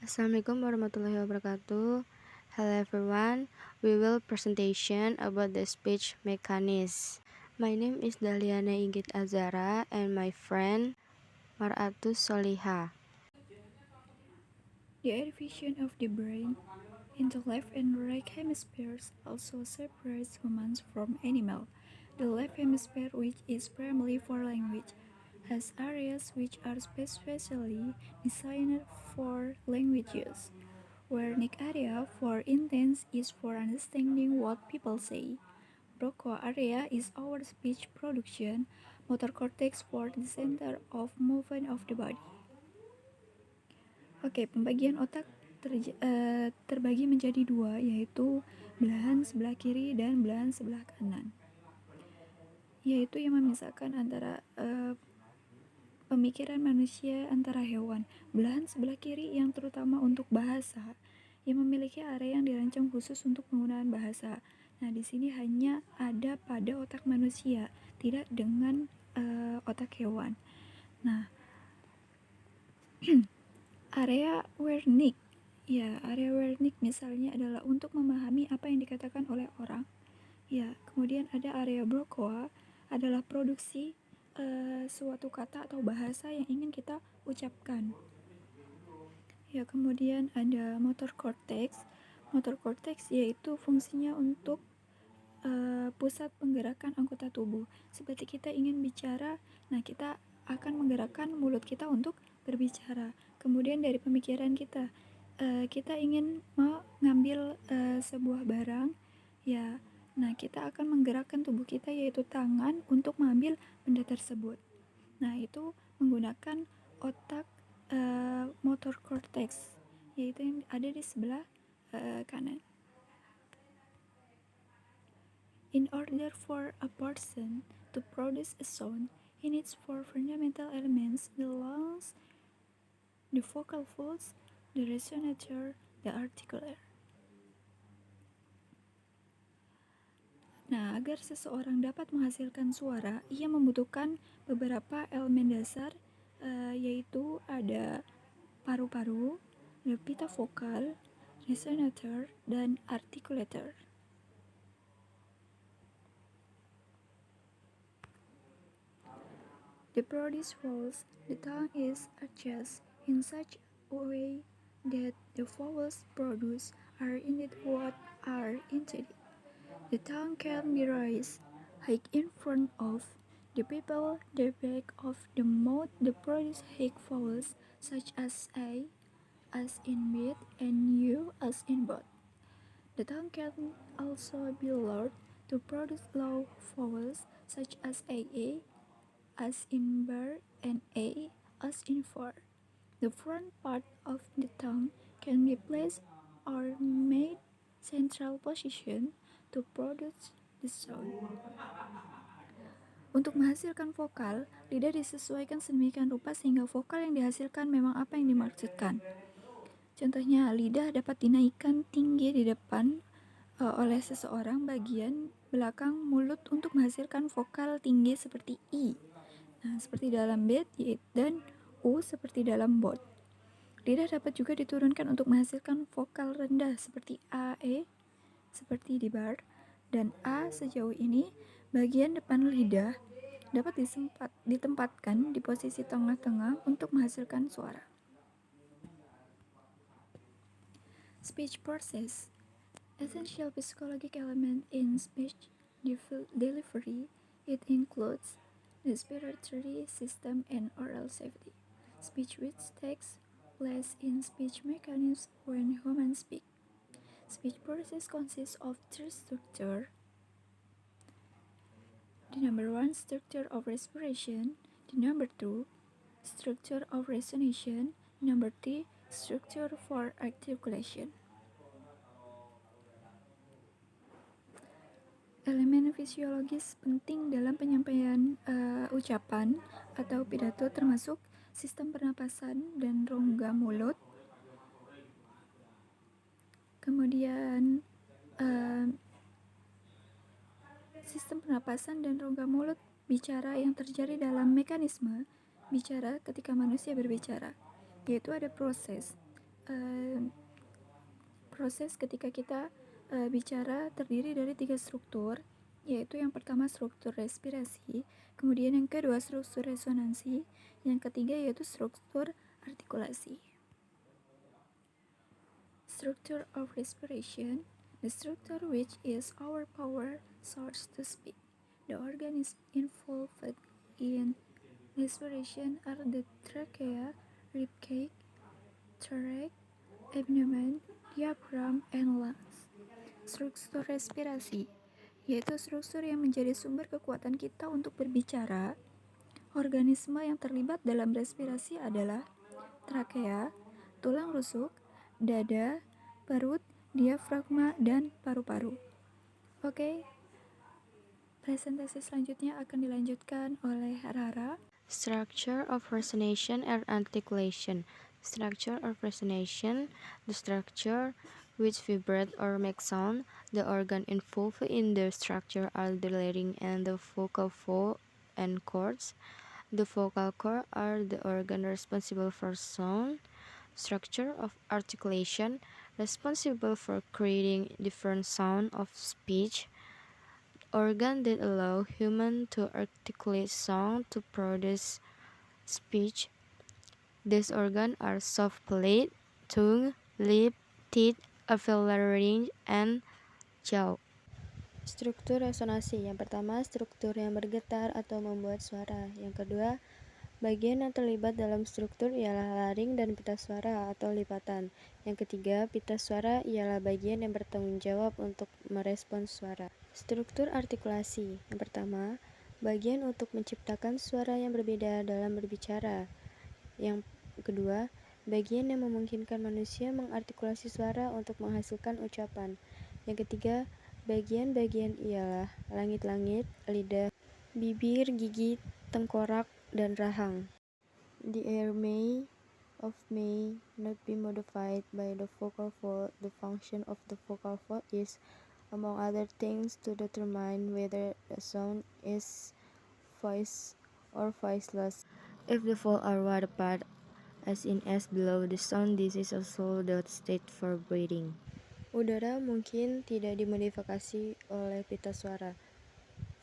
Assalamualaikum warahmatullahi wabarakatuh. Hello everyone. We will presentation about the speech mechanism. My name is Daliana Inggit Azara and my friend Maratus Soliha. The division of the brain into left and right hemispheres also separates humans from animals. The left hemisphere, which is primarily for language, has areas which are specially designed for language use, where neck area, for instance, is for understanding what people say. Broca area is our speech production, motor cortex for the center of movement of the body. Oke, pembagian otak terbagi menjadi dua, yaitu belahan sebelah kiri dan belahan sebelah kanan, yaitu yang memisahkan antara pemikiran manusia antara hewan. Belahan sebelah kiri yang terutama untuk bahasa, yang memiliki area yang dirancang khusus untuk penggunaan bahasa. Nah, di sini hanya ada pada otak manusia, tidak dengan otak hewan. Nah, area Wernicke. Ya, area Wernicke misalnya adalah untuk memahami apa yang dikatakan oleh orang. Ya, kemudian ada area Broca adalah produksi suatu kata atau bahasa yang ingin kita ucapkan. Ya, kemudian ada motor cortex. Motor cortex yaitu fungsinya untuk pusat penggerakan anggota tubuh. Seperti kita ingin bicara, nah kita akan menggerakkan mulut kita untuk berbicara. Kemudian dari pemikiran kita, kita ingin mengambil sebuah barang, ya. Nah, kita akan menggerakkan tubuh kita yaitu tangan untuk mengambil benda tersebut. Nah, itu menggunakan otak motor cortex, yaitu yang ada di sebelah kanan. In order for a person to produce a sound, he needs four fundamental elements: the lungs, the vocal folds, the resonator, the articulator. Nah, agar seseorang dapat menghasilkan suara, ia membutuhkan beberapa elemen dasar, yaitu ada paru-paru, the pita vokal, resonator, dan articulator. The produce vowels, the tongue is adjusted in such a way that the vowels produced are indeed what are intended. The tongue can be raised high in front of the pupil, the back of the mouth, the produce high vowels such as A, as in bed, and U, as in boat. The tongue can also be lowered to produce low vowels such as AA, as in bar, and A, as in for. The front part of the tongue can be placed or made central position to produce the sound. Untuk menghasilkan vokal, lidah disesuaikan sedemikian rupa sehingga vokal yang dihasilkan memang apa yang dimaksudkan. Contohnya, lidah dapat dinaikkan tinggi di depan oleh seseorang bagian belakang mulut untuk menghasilkan vokal tinggi seperti I. Nah, seperti dalam bed dan U seperti dalam bot. Lidah dapat juga diturunkan untuk menghasilkan vokal rendah seperti A, E, seperti di bar, dan A sejauh ini. Bagian depan lidah dapat ditempatkan di posisi tengah-tengah untuk menghasilkan suara. Speech process. Essential physiological element in speech delivery. It includes the respiratory system and oral safety. Speech which takes place in speech mechanisms when humans speak. Speech process consists of three structures. The number one, structure of respiration. The number two, structure of resonation. Number three, structure for articulation. Elemen fisiologis penting dalam penyampaian ucapan atau pidato termasuk sistem pernapasan dan rongga mulut. Kemudian sistem pernapasan dan rongga mulut bicara yang terjadi dalam mekanisme bicara ketika manusia berbicara, yaitu ada proses Proses ketika kita bicara terdiri dari 3 struktur, yaitu yang pertama struktur respirasi, kemudian yang kedua struktur resonansi, yang ketiga yaitu struktur artikulasi. Structure of respiration, the structure which is our power source to speak. The organs involved in respiration are the trachea, ribcage, thorax, abdomen, diaphragm, and lungs. Struktur respirasi, yaitu struktur yang menjadi sumber kekuatan kita untuk berbicara. Organisme yang terlibat dalam respirasi adalah trakea, tulang rusuk, dada, perut, diafragma, dan paru-paru. Oke, presentasi selanjutnya akan dilanjutkan oleh Rara. Structure of resonation and articulation. Structure of resonation, the structure which vibrate or make sound. The organ involved in the structure are the larynx and the vocal fold and cords. The vocal cords are the organ responsible for sound. Structure of articulation, responsible for creating different sound of speech. Organ that allow human to articulate sound to produce speech. These organs are soft palate, tongue, lip, teeth, alveolar larynx, and jaw. Struktur resonansi. Yang pertama, struktur yang bergetar atau membuat suara. Yang kedua, bagian yang terlibat dalam struktur ialah laring dan pita suara atau lipatan. Yang ketiga, pita suara ialah bagian yang bertanggung jawab untuk merespons suara. Struktur artikulasi. Yang pertama, bagian untuk menciptakan suara yang berbeda dalam berbicara. Yang kedua, bagian yang memungkinkan manusia mengartikulasi suara untuk menghasilkan ucapan. Yang ketiga, bagian-bagian ialah langit-langit, lidah, bibir, gigi, tengkorak, dan rahang. The air may not be modified by the vocal fold. The function of the vocal fold is, among other things, to determine whether the sound is voiced or voiceless. If the folds are wide apart, as in S below the sound, this is also the state for breathing. Udara mungkin tidak dimodifikasi oleh pita suara.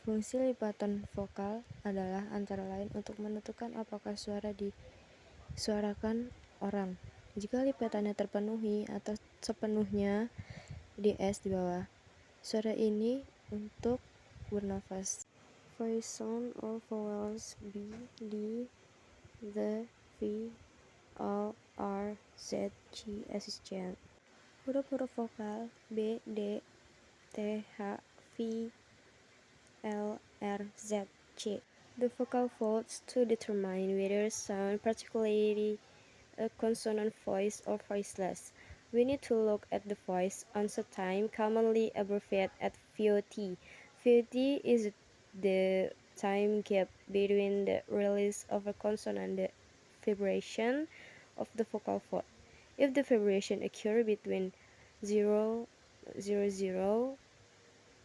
Fungsi lipatan vokal adalah antara lain untuk menentukan apakah suara disuarakan orang. Jika lipatannya terpenuhi atau sepenuhnya di S di bawah, suara ini untuk bernafas. Voice sound or vowels B, D, the, V, O, R, Z, G, assistant. Huruf-huruf vokal B, D, T, H, V, L, R, Z, C. The vocal folds to determine whether sound, particularly a consonant voice or voiceless. We need to look at the voice answer time, commonly abbreviated as VOT. VOT is the time gap between the release of a consonant and the vibration of the vocal fold. If the vibration occurs between 0, 0, 0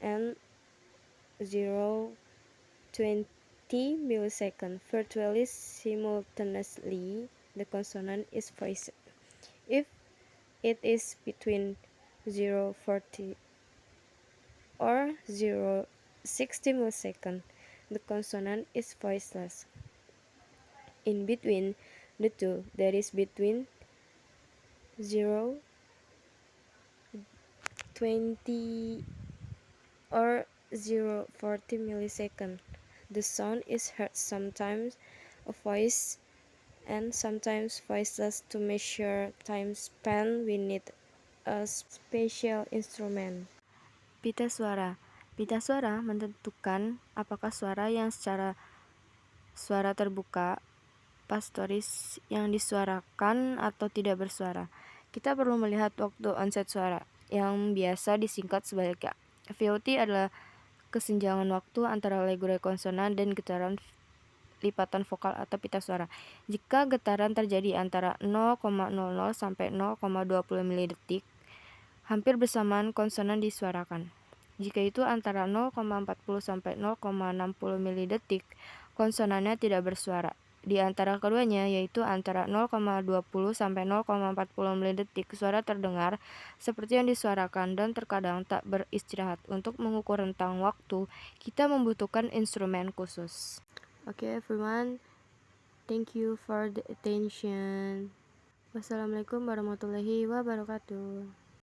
and 0.20 milliseconds, virtually simultaneously, the consonant is voiced. If it is between 0.40 or 0.60 milliseconds, the consonant is voiceless. In between the two, that is between 0.20 or 0.40 milliseconds, the sound is heard sometimes a voice and sometimes voiceless. To measure time span, we need a special instrument. Pita suara. Pita suara menentukan apakah suara yang secara suara terbuka, pastoris, yang disuarakan atau tidak bersuara. Kita perlu melihat waktu onset suara, yang biasa disingkat sebagai VOT adalah kesenjangan waktu antara legure konsonan dan getaran lipatan vokal atau pita suara. Jika getaran terjadi antara 0,00 sampai 0,20 milidetik, hampir bersamaan konsonan disuarakan. Jika itu antara 0,40 sampai 0,60 milidetik, konsonannya tidak bersuara. di antara keduanya, yaitu antara 0,20 sampai 0,40 milidetik, suara terdengar seperti yang disuarakan dan terkadang tak beristirahat. Untuk mengukur rentang waktu, kita membutuhkan instrumen khusus. Okay, everyone, thank you for the attention. Wassalamualaikum warahmatullahi wabarakatuh.